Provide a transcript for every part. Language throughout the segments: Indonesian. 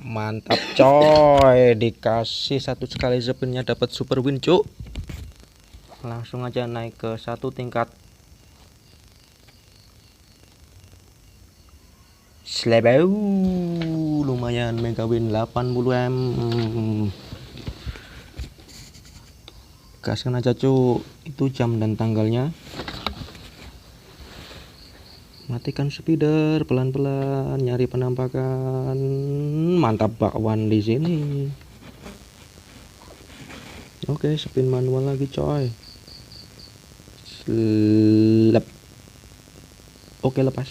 Mantap coy, dikasih satu sekali spinnya dapat super win cuk. Langsung aja naik ke satu tingkat. Slebeu, lumayan mega win 80M. Gaskan aja cuk, itu jam dan tanggalnya. Matikan speeder pelan-pelan, nyari penampakan. Mantap bakwan di sini. Oke, spin manual lagi coy. Slep. Oke, lepas.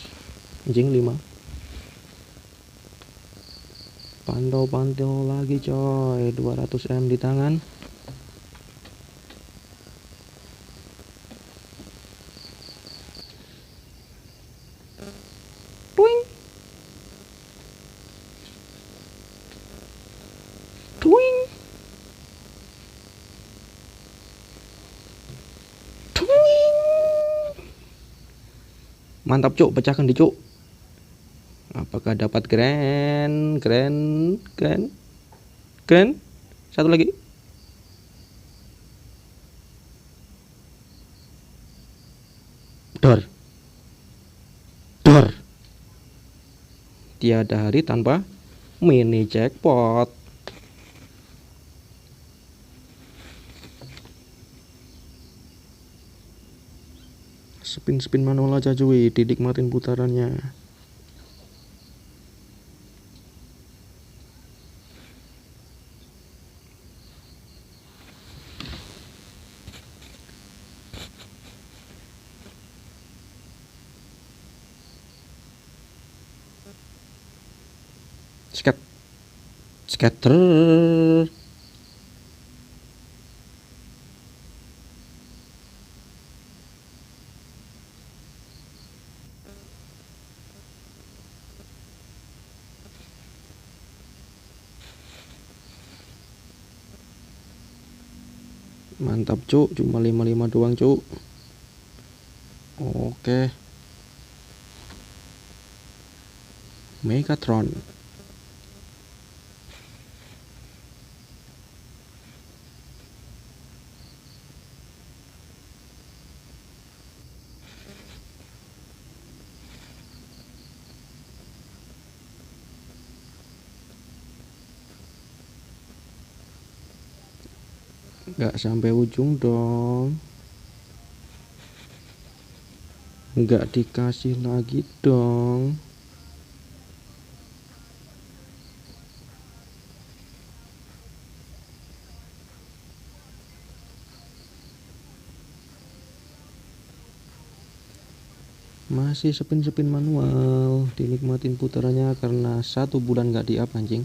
Anjing 5. Pantau-pantau lagi coy, 200M di tangan. Twing. Twing. Twing. Mantap cuk, pecahkan di cuk. Apakah dapat grand? Satu lagi. Dor. Tiada hari tanpa mini jackpot. Spin manual aja cuy, dinikmatin putarannya. Scatter. Mantap cuk, cuma 55 doang cuk. Oke. Megatron. Nggak sampai ujung dong. Nggak dikasih lagi dong. Masih spin manual, dinikmatin putarannya karena 1 bulan nggak di-up anjing.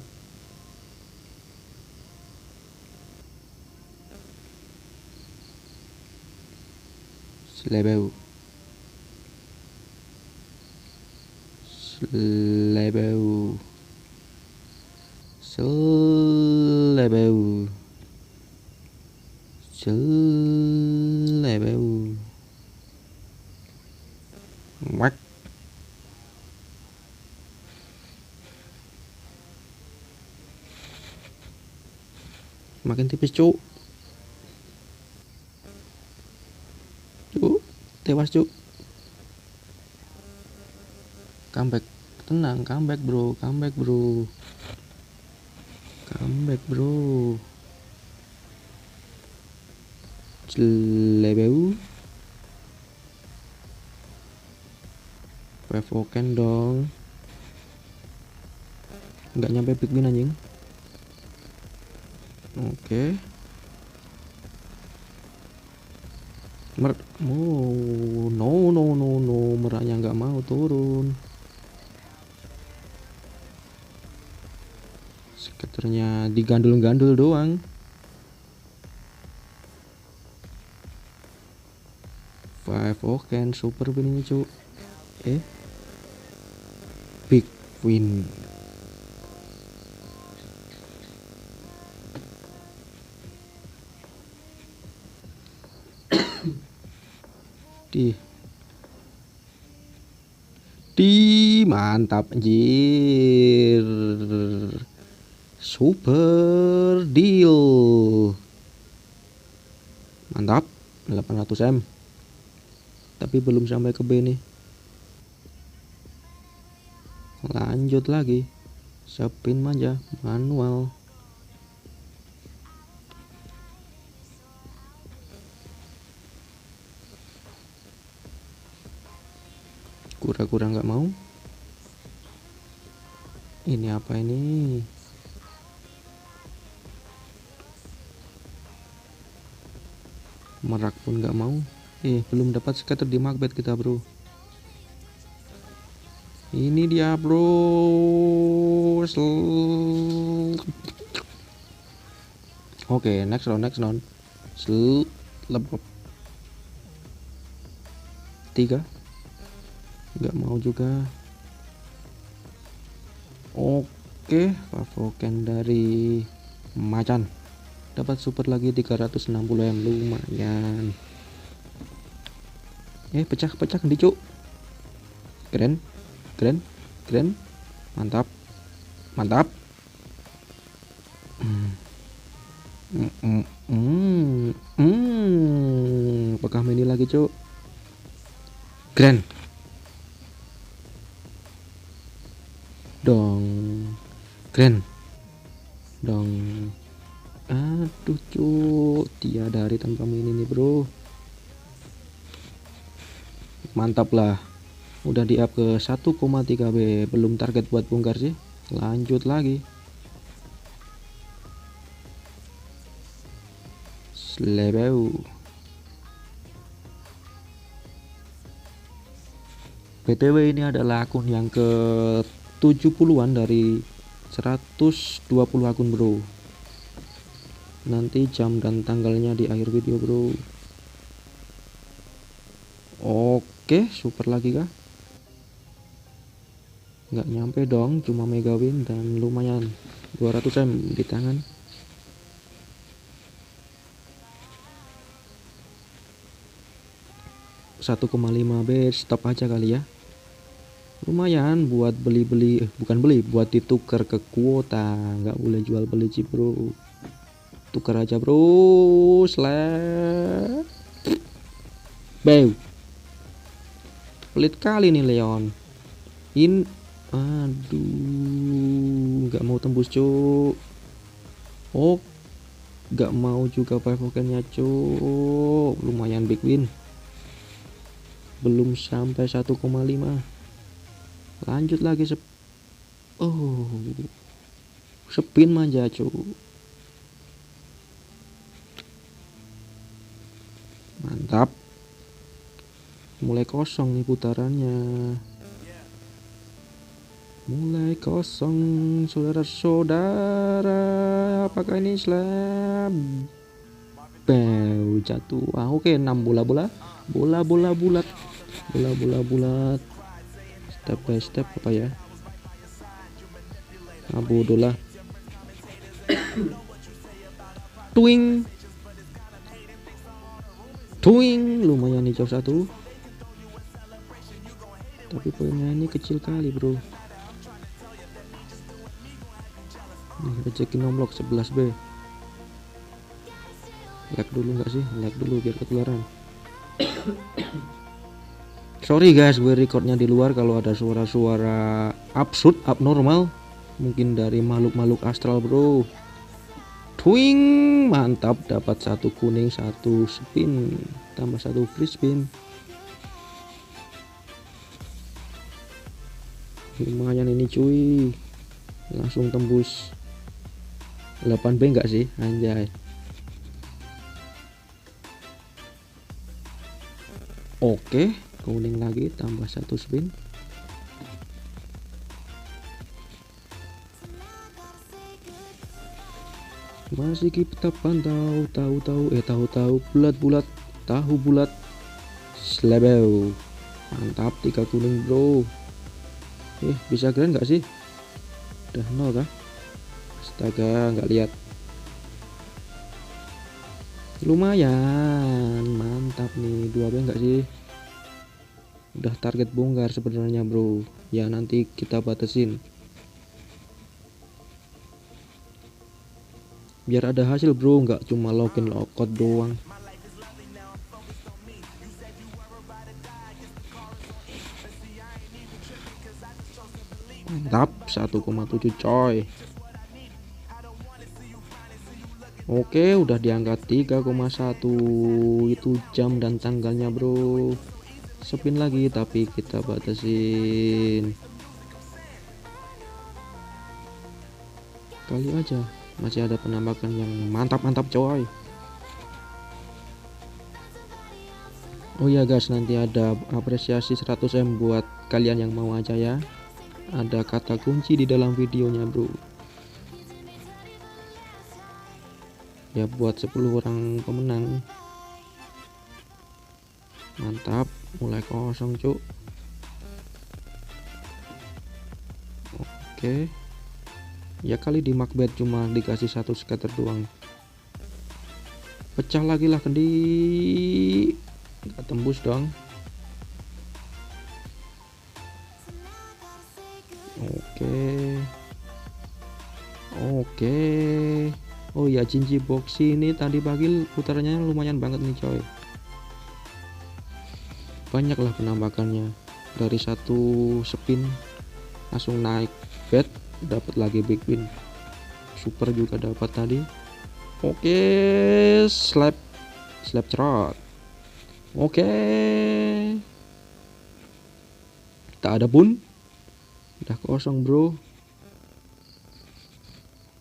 Slebeu. Wak. Makin tipis cuk. Tewas cuk. Comeback. Tenang, comeback bro. Celebeu. Revoken dong. Nggak nyampe big win anjing. Oke. No, meraknya nggak mau turun. Skaternya digandul-gandul doang. Five Oken super win ini cu. Big win. Di mantap anjir. Super deal. Mantap, 800 M. Tapi belum sampai ke B nih. Lanjut lagi. Spin manja manual. Kura-kura nggak mau. Ini apa ini? Merak pun nggak mau. Belum dapat scatter di Macbeth kita, bro. Ini dia, bro. Oke, next round. Lebop. 3. Nggak mau juga. Oke, Pavoken dari Macan. Dapat super lagi 360 M, lumayan. Pecah di cuk. Keren. Mantap. Apakah ini lagi cuk? Keren. Keren dong. Aduh cuk, tiada hari tanpa mini nih, bro. Mantap lah. Udah di up ke 1,3 B. Belum target buat bongkar sih. Lanjut lagi. Slebeu. BTW ini adalah akun yang ke 70-an dari 120 akun, bro. Nanti jam dan tanggalnya di akhir video, bro. Oke, super lagi kah? Nggak nyampe dong, cuma mega win dan lumayan 200 M di tangan. $1,5 B, stop aja kali ya. Lumayan buat buat ditukar ke kuota. Nggak boleh jual beli sih, bro. Tukar aja, bro. Bew. Pelit kali nih Leon. Aduh, nggak mau tembus cuk. Nggak mau juga Pavokennya cuk. Lumayan big win. Belum sampai 1,5. Lanjut lagi spin manja cuk. Mantap. Mulai kosong nih putarannya. Mulai kosong, saudara-saudara. Apakah ini slab? Jatuh. Oke, 6 bola bulat. Step by step apa ya? Bodoh lah. Twing, lumayan hijau 1. Tapi poinnya ini kecil kali, bro. Nih, rezeki nomlok 11 B. Like dulu nggak sih? Like dulu biar ketularan. Sorry guys, gue recordnya di luar. Kalau ada suara-suara absurd, abnormal, mungkin dari makhluk-makhluk astral, bro. Twing, mantap, dapat 1 kuning, 1 spin, tambah 1 free spin. Lumayan ini cuy, langsung tembus 8 B enggak sih, anjay. Oke, kuning lagi tambah 1 spin. Masih kita pantau, tahu bulat tahu bulat slebeu. Mantap, 3 kuning, bro. Bisa keren nggak sih? Udah 0 kah? Astaga, nggak lihat. Lumayan, mantap nih. 2 B nggak sih? Udah target bongkar sebenarnya, bro. Ya nanti kita batasin. biar ada hasil bro, nggak cuma login logout doang. Mantap, 1,7 coy. Oke, udah diangkat 3,1 itu jam dan tanggalnya bro. Spin lagi tapi kita batasin kali aja, masih ada penambahan yang mantap-mantap coy. Oh ya guys, nanti ada apresiasi 100M buat kalian yang mau aja ya. Ada kata kunci di dalam videonya bro. Ya buat 10 orang pemenang. Mantap, mulai kosong cuk. Oke. Ya kali di Macbeth cuma dikasih 1 scatter doang. Pecah lagi lah kendi. Nggak tembus dong. Oke. Oh ya, Jinji box ini tadi pagi putarannya lumayan banget nih coy. Banyak lah penambahannya. Dari 1 spin langsung naik bet, dapat lagi big win. Super juga dapat tadi. Oke, slap cerot. Oke. Tak ada pun. Udah kosong bro.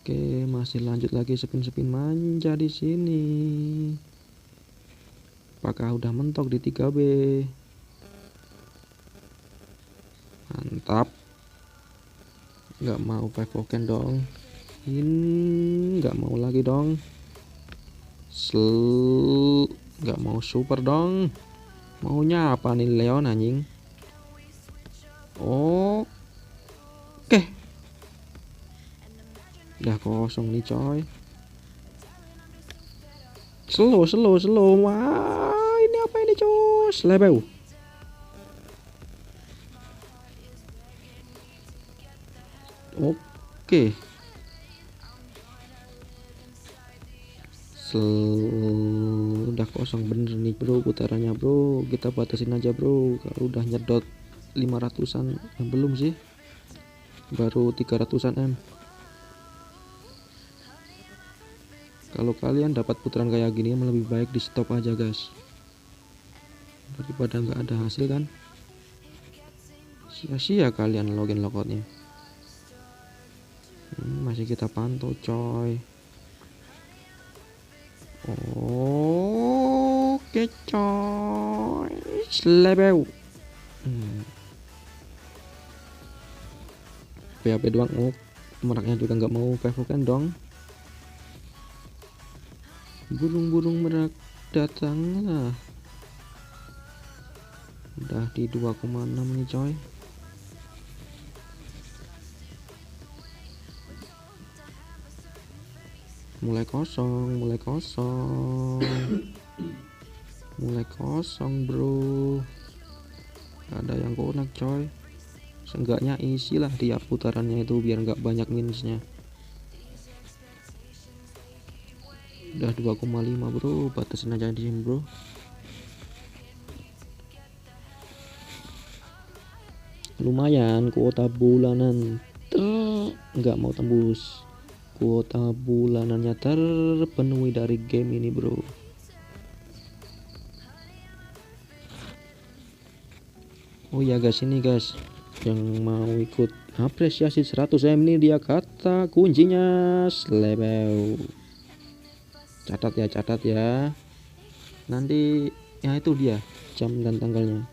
Oke, masih lanjut lagi spin manja di sini. Apakah udah mentok di 3B? Mantap. Nggak mau 5 token dong. Nggak mau lagi dong. Nggak mau super dong. Maunya apa nih Leon anjing? Oke. Udah kosong nih coy. Slow. Wah, ini apa ini cus? Lebeu. Oke. Udah kosong bener nih bro putarannya bro. Kita batasin aja bro. Kalau udah nyedot 500-an belum sih. Baru 300-an M. Kalau kalian dapat putaran kayak gini lebih baik di stop aja guys, daripada nggak ada hasil kan. Sia-sia kalian login logoutnya. Masih kita pantau coy. Oke coy, selebeu. PHP doang. Meraknya juga nggak mau PV kan dong. Burung merak datanglah. Udah di 2,6 nih coy. Mulai kosong bro. Gak ada yang konek coy. Seenggaknya isi lah tiap putarannya itu biar nggak banyak minusnya. Udah 2,5 bro, batasin aja di sini bro. Lumayan kuota bulanan nggak mau tembus. Kuota bulanannya terpenuhi dari game ini bro. Oh ya guys, ini guys yang mau ikut apresiasi 100M ini dia kata kuncinya selebeu. Catat ya nanti ya itu dia jam dan tanggalnya.